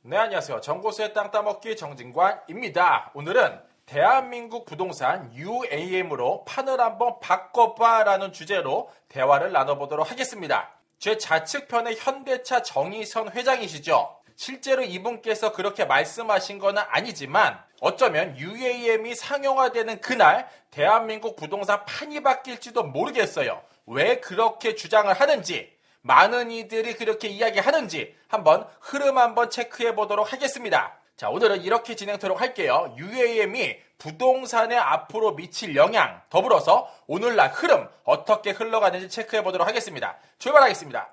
네, 안녕하세요. 정고수의 땅 따먹기 정진관입니다. 오늘은 대한민국 부동산 UAM으로 판을 한번 바꿔봐라는 주제로 대화를 나눠보도록 하겠습니다. 제 좌측편에 현대차 정의선 회장이시죠? 실제로 이분께서 그렇게 말씀하신 건 아니지만 어쩌면 UAM이 상용화되는 그날 대한민국 부동산 판이 바뀔지도 모르겠어요. 왜 그렇게 주장을 하는지, 많은 이들이 그렇게 이야기하는지 흐름 한번 체크해 보도록 하겠습니다. 자, 오늘은 이렇게 진행하도록 할게요. UAM이 부동산에 앞으로 미칠 영향, 더불어서 오늘날 흐름 어떻게 흘러가는지 체크해 보도록 하겠습니다. 출발하겠습니다.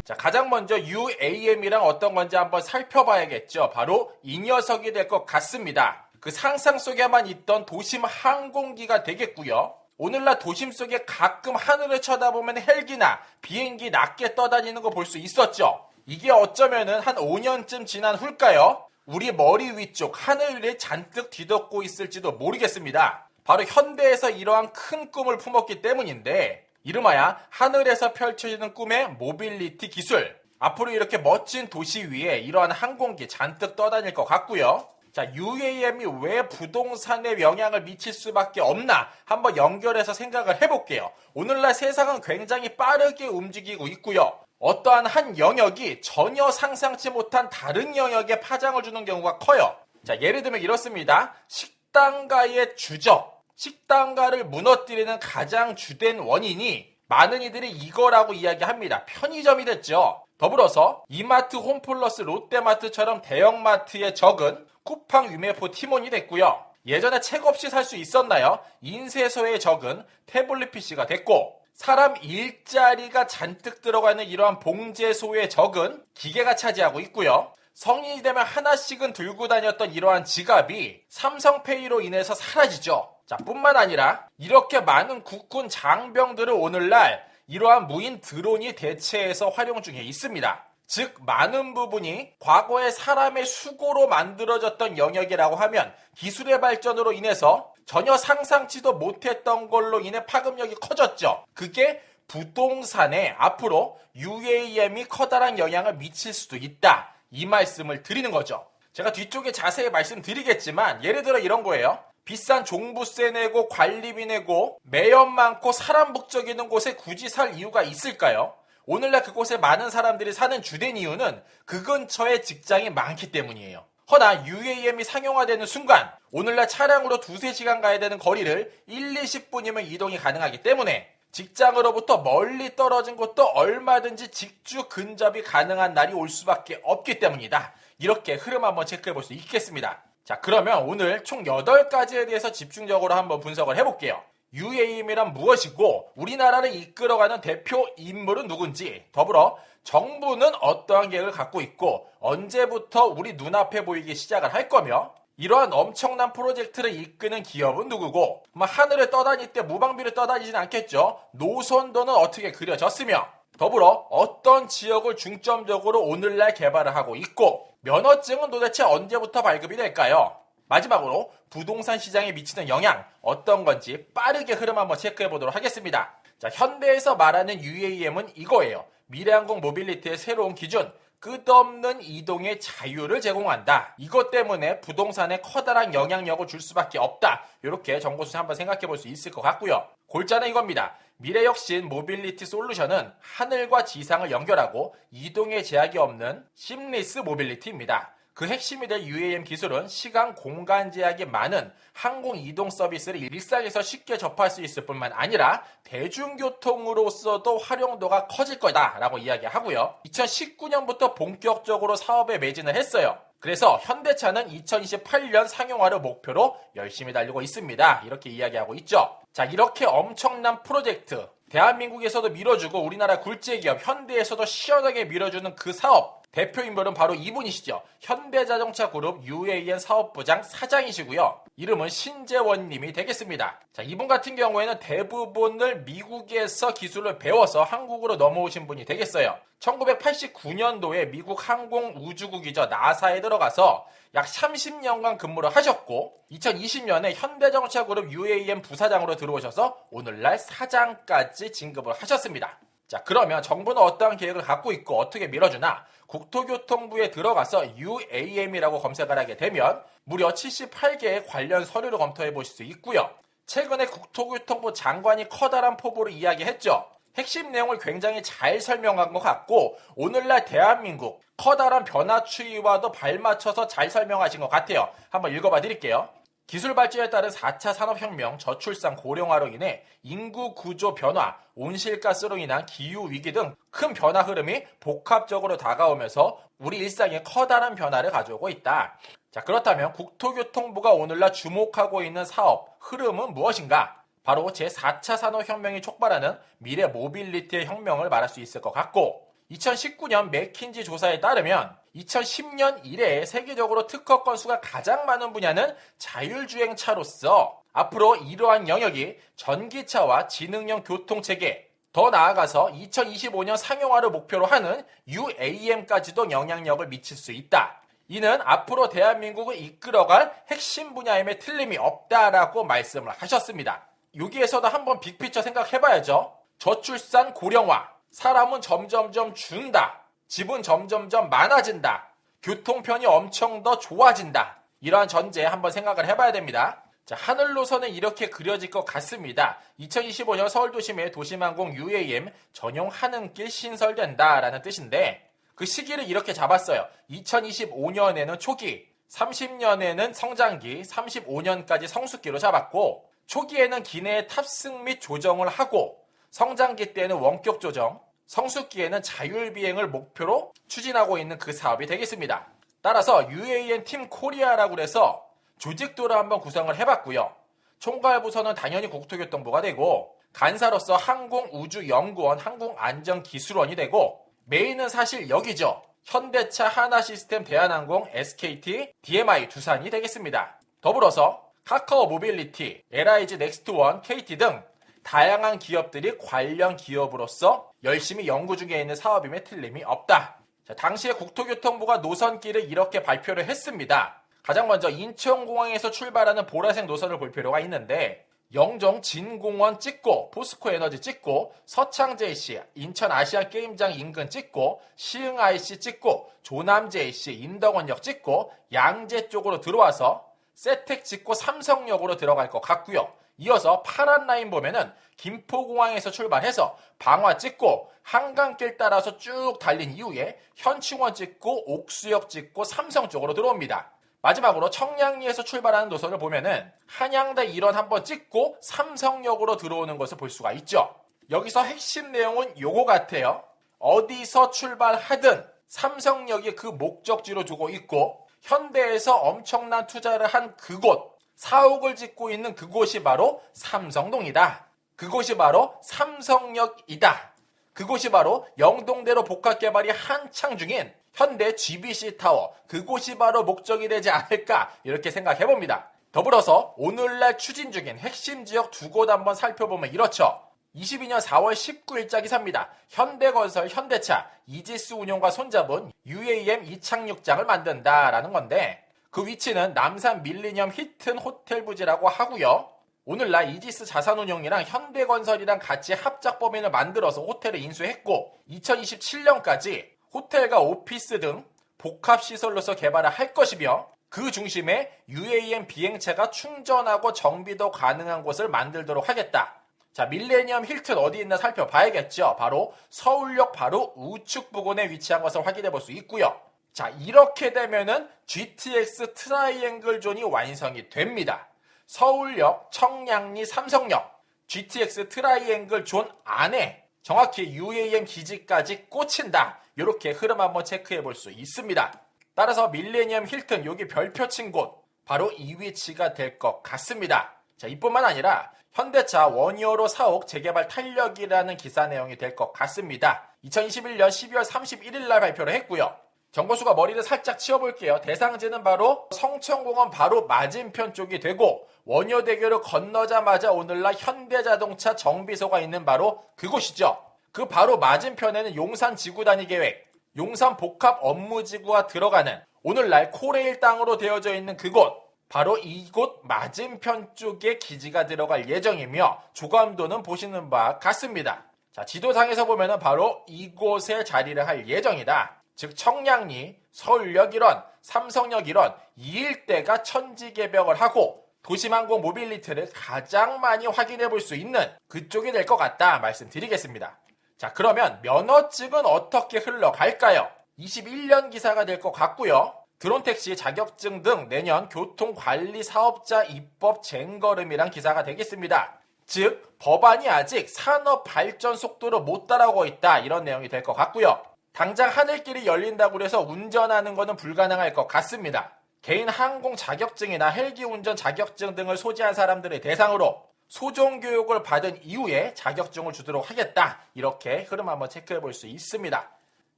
자, 가장 먼저 UAM이랑 어떤 건지 한번 살펴봐야겠죠. 바로 이 녀석이 될 것 같습니다. 그 상상 속에만 있던 도심 항공기가 되겠고요. 오늘날 도심 속에 가끔 하늘을 쳐다보면 헬기나 비행기 낮게 떠다니는 거 볼 수 있었죠. 이게 어쩌면은 한 5년쯤 지난 후일까요? 우리 머리 위쪽 하늘 위에 잔뜩 뒤덮고 있을지도 모르겠습니다. 바로 현대에서 이러한 큰 꿈을 품었기 때문인데, 이름하여 하늘에서 펼쳐지는 꿈의 모빌리티 기술. 앞으로 이렇게 멋진 도시 위에 이러한 항공기 잔뜩 떠다닐 것 같고요. 자, UAM이 왜 부동산에 영향을 미칠 수밖에 없나 한번 연결해서 생각을 해볼게요. 오늘날 세상은 굉장히 빠르게 움직이고 있고요. 어떠한 한 영역이 전혀 상상치 못한 다른 영역에 파장을 주는 경우가 커요. 자, 예를 들면 이렇습니다. 식당가의 주적, 식당가를 무너뜨리는 가장 주된 원인이 많은 이들이 이거라고 이야기합니다. 편의점이 됐죠. 더불어서 이마트, 홈플러스, 롯데마트처럼 대형마트의 적은 쿠팡, 유메포, 티몬이 됐고요. 예전에 책 없이 살 수 있었나요? 인쇄소의 적은 태블릿 PC가 됐고, 사람 일자리가 잔뜩 들어가는 이러한 봉제소의 적은 기계가 차지하고 있고요. 성인이 되면 하나씩은 들고 다녔던 이러한 지갑이 삼성페이로 인해서 사라지죠. 자, 뿐만 아니라 이렇게 많은 국군 장병들을 오늘날 이러한 무인 드론이 대체해서 활용 중에 있습니다. 즉, 많은 부분이 과거의 사람의 수고로 만들어졌던 영역이라고 하면 기술의 발전으로 인해서 전혀 상상치도 못했던 걸로 인해 파급력이 커졌죠. 그게 부동산에 앞으로 UAM이 커다란 영향을 미칠 수도 있다. 이 말씀을 드리는 거죠. 제가 뒤쪽에 자세히 말씀드리겠지만 예를 들어 이런 거예요. 비싼 종부세 내고 관리비 내고 매연 많고 사람 북적이는 곳에 굳이 살 이유가 있을까요? 오늘날 그곳에 많은 사람들이 사는 주된 이유는 그 근처에 직장이 많기 때문이에요. 허나 UAM이 상용화되는 순간 오늘날 차량으로 2-3시간 가야 되는 거리를 1-20분이면 이동이 가능하기 때문에 직장으로부터 멀리 떨어진 곳도 얼마든지 직주 근접이 가능한 날이 올 수밖에 없기 때문이다. 이렇게 흐름 한번 체크해 볼 수 있겠습니다. 자, 그러면 오늘 총 8가지에 대해서 집중적으로 한번 분석을 해볼게요. UAM이란 무엇이고 우리나라를 이끌어가는 대표 인물은 누군지, 더불어 정부는 어떠한 계획을 갖고 있고 언제부터 우리 눈앞에 보이기 시작을 할 거며, 이러한 엄청난 프로젝트를 이끄는 기업은 누구고, 하늘을 떠다닐 때 무방비를 떠다니진 않겠죠. 노선도는 어떻게 그려졌으며, 더불어 어떤 지역을 중점적으로 오늘날 개발을 하고 있고, 면허증은 도대체 언제부터 발급이 될까요? 마지막으로 부동산 시장에 미치는 영향 어떤 건지 빠르게 흐름 한번 체크해 보도록 하겠습니다. 자, 현대에서 말하는 UAM은 이거예요. 미래항공 모빌리티의 새로운 기준, 끝없는 이동의 자유를 제공한다. 이것 때문에 부동산에 커다란 영향력을 줄 수밖에 없다. 이렇게 정보수 한번 생각해 볼 수 있을 것 같고요. 골자는 이겁니다. 미래혁신 모빌리티 솔루션은 하늘과 지상을 연결하고 이동의 제약이 없는 심리스 모빌리티입니다. 그 핵심이 될 UAM 기술은 시간, 공간 제약이 많은 항공 이동 서비스를 일상에서 쉽게 접할 수 있을 뿐만 아니라 대중교통으로서도 활용도가 커질 거다라고 이야기하고요. 2019년부터 본격적으로 사업에 매진을 했어요. 그래서 현대차는 2028년 상용화를 목표로 열심히 달리고 있습니다. 이렇게 이야기하고 있죠. 자, 이렇게 엄청난 프로젝트, 대한민국에서도 밀어주고 우리나라 굴지기업 현대에서도 시원하게 밀어주는 그 사업, 대표 인물은 바로 이분이시죠. 현대자동차 그룹 UAM 사업부장 사장이시고요. 이름은 신재원 님이 되겠습니다. 자, 이분 같은 경우에는 대부분을 미국에서 기술을 배워서 한국으로 넘어오신 분이 되겠어요. 1989년도에 미국 항공우주국이죠. 나사에 들어가서 약 30년간 근무를 하셨고 2020년에 현대자동차 그룹 UAM 부사장으로 들어오셔서 오늘날 사장까지 진급을 하셨습니다. 자, 그러면 정부는 어떠한 계획을 갖고 있고 어떻게 밀어주나? 국토교통부에 들어가서 UAM이라고 검색을 하게 되면 무려 78개의 관련 서류를 검토해 보실 수 있고요. 최근에 국토교통부 장관이 커다란 포부로 이야기했죠. 핵심 내용을 굉장히 잘 설명한 것 같고 오늘날 대한민국 커다란 변화 추이와도 발맞춰서 잘 설명하신 것 같아요. 한번 읽어봐 드릴게요. 기술 발전에 따른 4차 산업혁명, 저출산 고령화로 인해 인구 구조 변화, 온실가스로 인한 기후위기 등 큰 변화 흐름이 복합적으로 다가오면서 우리 일상에 커다란 변화를 가져오고 있다. 자, 그렇다면 국토교통부가 오늘날 주목하고 있는 사업, 흐름은 무엇인가? 바로 제4차 산업혁명이 촉발하는 미래 모빌리티의 혁명을 말할 수 있을 것 같고 2019년 맥킨지 조사에 따르면 2010년 이래 세계적으로 특허 건수가 가장 많은 분야는 자율주행차로서 앞으로 이러한 영역이 전기차와 지능형 교통체계, 더 나아가서 2025년 상용화를 목표로 하는 UAM까지도 영향력을 미칠 수 있다. 이는 앞으로 대한민국을 이끌어갈 핵심 분야임에 틀림이 없다라고 말씀을 하셨습니다. 여기에서도 한번 빅피처 생각해봐야죠. 저출산 고령화, 사람은 점점점 준다. 집은 점점점 많아진다. 교통편이 엄청 더 좋아진다. 이러한 전제 한번 생각을 해봐야 됩니다. 자, 하늘로서는 이렇게 그려질 것 같습니다. 2025년 서울도심의 도심항공 UAM 전용 하늘길 신설된다라는 뜻인데 그 시기를 이렇게 잡았어요. 2025년에는 초기, 30년에는 성장기, 35년까지 성숙기로 잡았고 초기에는 기내에 탑승 및 조정을 하고 성장기 때는 원격 조정, 성숙기에는 자율비행을 목표로 추진하고 있는 그 사업이 되겠습니다. 따라서 UAM 팀 코리아라고 해서 조직도를 한번 구성을 해봤고요. 총괄부서는 당연히 국토교통부가 되고 간사로서 항공우주연구원, 항공안전기술원이 되고 메인은 사실 여기죠. 현대차, 하나시스템, 대한항공, SKT, DMI, 두산이 되겠습니다. 더불어서 카카오 모빌리티, LIG 넥스트원, KT 등 다양한 기업들이 관련 기업으로서 열심히 연구 중에 있는 사업임에 틀림이 없다. 자, 당시에 국토교통부가 노선길을 이렇게 발표를 했습니다. 가장 먼저 인천공항에서 출발하는 보라색 노선을 볼 필요가 있는데 영종 진공원 찍고 포스코에너지 찍고 서창JC 인천 아시안게임장 인근 찍고 시흥IC 찍고 조남JC 인덕원역 찍고 양재 쪽으로 들어와서 세택 찍고 삼성역으로 들어갈 것 같고요. 이어서 파란 라인 보면은 김포공항에서 출발해서 방화 찍고 한강길 따라서 쭉 달린 이후에 현충원 찍고 옥수역 찍고 삼성 쪽으로 들어옵니다. 마지막으로 청량리에서 출발하는 노선을 보면은 한양대 일원 한번 찍고 삼성역으로 들어오는 것을 볼 수가 있죠. 여기서 핵심 내용은 요거 같아요. 어디서 출발하든 삼성역이 그 목적지로 두고 있고 현대에서 엄청난 투자를 한 그곳, 사옥을 짓고 있는 그곳이 바로 삼성동이다. 그곳이 바로 삼성역이다. 그곳이 바로 영동대로 복합개발이 한창 중인 현대 GBC타워, 그곳이 바로 목적이 되지 않을까 이렇게 생각해봅니다. 더불어서 오늘날 추진 중인 핵심 지역 두 곳 한번 살펴보면 이렇죠. 22년 4월 19일자 기사입니다. 현대건설, 현대차, 이지스 운용과 손잡은 UAM 이착륙장을 만든다라는 건데 그 위치는 남산 밀리니엄 히튼 호텔 부지라고 하고요. 오늘날 이지스 자산운용이랑 현대건설이랑 같이 합작 법인을 만들어서 호텔을 인수했고 2027년까지 호텔과 오피스 등 복합시설로서 개발을 할 것이며 그 중심에 UAM 비행체가 충전하고 정비도 가능한 곳을 만들도록 하겠다. 자, 밀레니엄 힐튼 어디 있나 살펴봐야겠죠. 바로 서울역 바로 우측 부근에 위치한 것을 확인해 볼 수 있고요. 자, 이렇게 되면은 GTX 트라이앵글 존이 완성이 됩니다. 서울역, 청량리, 삼성역, GTX 트라이앵글 존 안에 정확히 UAM 기지까지 꽂힌다. 이렇게 흐름 한번 체크해 볼 수 있습니다. 따라서 밀레니엄 힐튼 여기 별표 친 곳 바로 이 위치가 될 것 같습니다. 자, 이뿐만 아니라 현대차 원효로 사옥 재개발 탄력이라는 기사 내용이 될 것 같습니다. 2021년 12월 31일 날 발표를 했고요. 정보수가 머리를 살짝 치워볼게요. 대상지는 바로 성천공원 바로 맞은편 쪽이 되고 원효대교를 건너자마자 오늘날 현대자동차 정비소가 있는 바로 그곳이죠. 그 바로 맞은편에는 용산 지구단위 계획, 용산 복합 업무지구가 들어가는 오늘날 코레일 땅으로 되어져 있는 그곳, 바로 이곳 맞은편 쪽에 기지가 들어갈 예정이며 조감도는 보시는 바와 같습니다. 자, 지도상에서 보면은 바로 이곳에 자리를 할 예정이다. 즉 청량리, 서울역 일원, 삼성역 일원 이 일대가 천지개벽을 하고 도심항공 모빌리티를 가장 많이 확인해 볼 수 있는 그쪽이 될 것 같다 말씀드리겠습니다. 자, 그러면 면허증은 어떻게 흘러갈까요? 21년 기사가 될 것 같고요. 드론택시 자격증 등 내년 교통관리사업자 입법 쟁걸음이란 기사가 되겠습니다. 즉 법안이 아직 산업 발전 속도를 못 따라오고 있다 이런 내용이 될 것 같고요. 당장 하늘길이 열린다고 해서 운전하는 것은 불가능할 것 같습니다. 개인 항공 자격증이나 헬기 운전 자격증 등을 소지한 사람들의 대상으로 소정 교육을 받은 이후에 자격증을 주도록 하겠다. 이렇게 흐름 한번 체크해 볼 수 있습니다.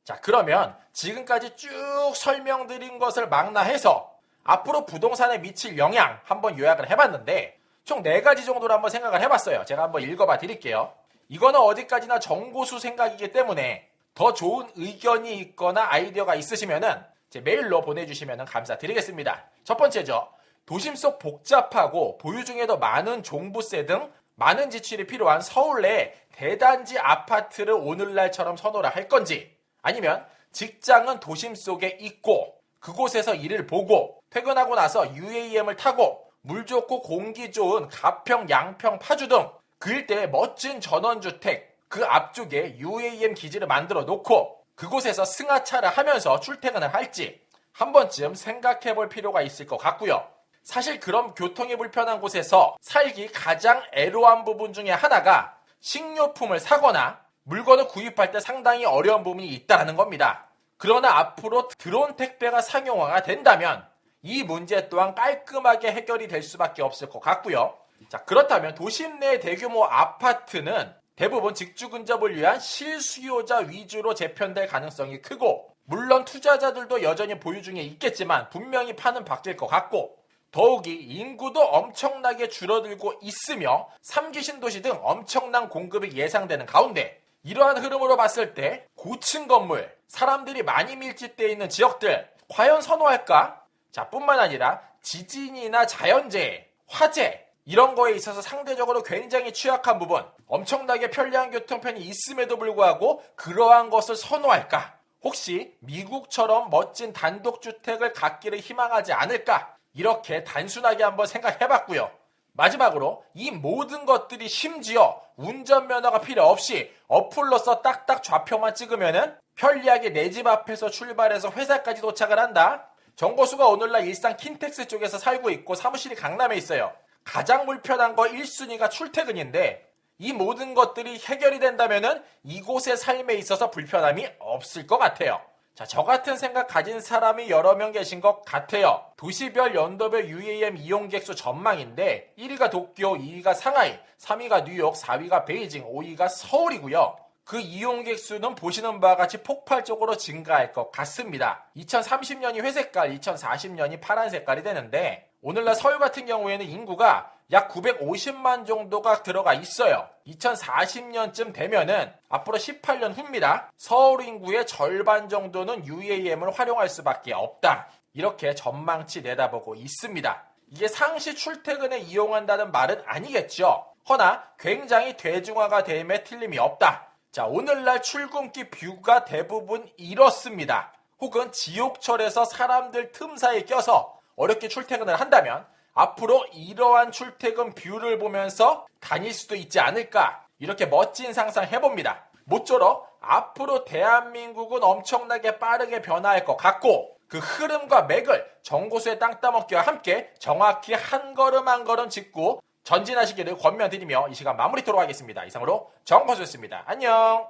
자, 그러면 지금까지 쭉 설명드린 것을 망라해서 앞으로 부동산에 미칠 영향 한번 요약을 해봤는데 총 4가지 정도로 한번 생각을 해봤어요. 제가 한번 읽어봐 드릴게요. 이거는 어디까지나 정고수 생각이기 때문에 더 좋은 의견이 있거나 아이디어가 있으시면은 제 메일로 보내주시면 감사드리겠습니다. 첫 번째죠. 도심 속 복잡하고 보유 중에도 많은 종부세 등 많은 지출이 필요한 서울 내 대단지 아파트를 오늘날처럼 선호를 할 건지 아니면 직장은 도심 속에 있고 그곳에서 일을 보고 퇴근하고 나서 UAM을 타고 물 좋고 공기 좋은 가평, 양평, 파주 등 그 일대에 멋진 전원주택 그 앞쪽에 UAM 기지를 만들어 놓고 그곳에서 승하차를 하면서 출퇴근을 할지 한 번쯤 생각해 볼 필요가 있을 것 같고요. 사실 그런 교통이 불편한 곳에서 살기 가장 애로한 부분 중에 하나가 식료품을 사거나 물건을 구입할 때 상당히 어려운 부분이 있다는 겁니다. 그러나 앞으로 드론 택배가 상용화가 된다면 이 문제 또한 깔끔하게 해결이 될 수밖에 없을 것 같고요. 자, 그렇다면 도심 내 대규모 아파트는 대부분 직주 근접을 위한 실수요자 위주로 재편될 가능성이 크고 물론 투자자들도 여전히 보유 중에 있겠지만 분명히 판은 바뀔 것 같고 더욱이 인구도 엄청나게 줄어들고 있으며 3기 신도시 등 엄청난 공급이 예상되는 가운데 이러한 흐름으로 봤을 때 고층 건물, 사람들이 많이 밀집되어 있는 지역들 과연 선호할까? 자, 뿐만 아니라 지진이나 자연재해, 화재 이런 거에 있어서 상대적으로 굉장히 취약한 부분 엄청나게 편리한 교통편이 있음에도 불구하고 그러한 것을 선호할까? 혹시 미국처럼 멋진 단독주택을 갖기를 희망하지 않을까? 이렇게 단순하게 한번 생각해봤고요. 마지막으로 이 모든 것들이 심지어 운전면허가 필요 없이 어플로서 딱딱 좌표만 찍으면은 편리하게 내 집 앞에서 출발해서 회사까지 도착을 한다. 정고수가 오늘날 일산 킨텍스 쪽에서 살고 있고 사무실이 강남에 있어요. 가장 불편한 거 1순위가 출퇴근인데 이 모든 것들이 해결이 된다면은 이곳의 삶에 있어서 불편함이 없을 것 같아요. 자, 저 같은 생각 가진 사람이 여러 명 계신 것 같아요. 도시별 연도별 UAM 이용객 수 전망인데 1위가 도쿄, 2위가 상하이, 3위가 뉴욕, 4위가 베이징, 5위가 서울이고요. 그 이용객 수는 보시는 바와 같이 폭발적으로 증가할 것 같습니다. 2030년이 회색깔, 2040년이 파란 색깔이 되는데 오늘날 서울 같은 경우에는 인구가 약 950만 정도가 들어가 있어요. 2040년쯤 되면은 앞으로 18년 후입니다. 서울 인구의 절반 정도는 UAM을 활용할 수밖에 없다. 이렇게 전망치 내다보고 있습니다. 이게 상시 출퇴근에 이용한다는 말은 아니겠죠. 허나 굉장히 대중화가 됨에 틀림이 없다. 자, 오늘날 출근길 뷰가 대부분 이렇습니다. 혹은 지옥철에서 사람들 틈 사이에 껴서 어렵게 출퇴근을 한다면 앞으로 이러한 출퇴근 뷰를 보면서 다닐 수도 있지 않을까 이렇게 멋진 상상 해봅니다. 모쪼록 앞으로 대한민국은 엄청나게 빠르게 변화할 것 같고 그 흐름과 맥을 정고수의 땅 따먹기와 함께 정확히 한 걸음 한 걸음 짚고 전진하시기를 권면드리며 이 시간 마무리토록 하겠습니다. 이상으로 정고수였습니다. 안녕.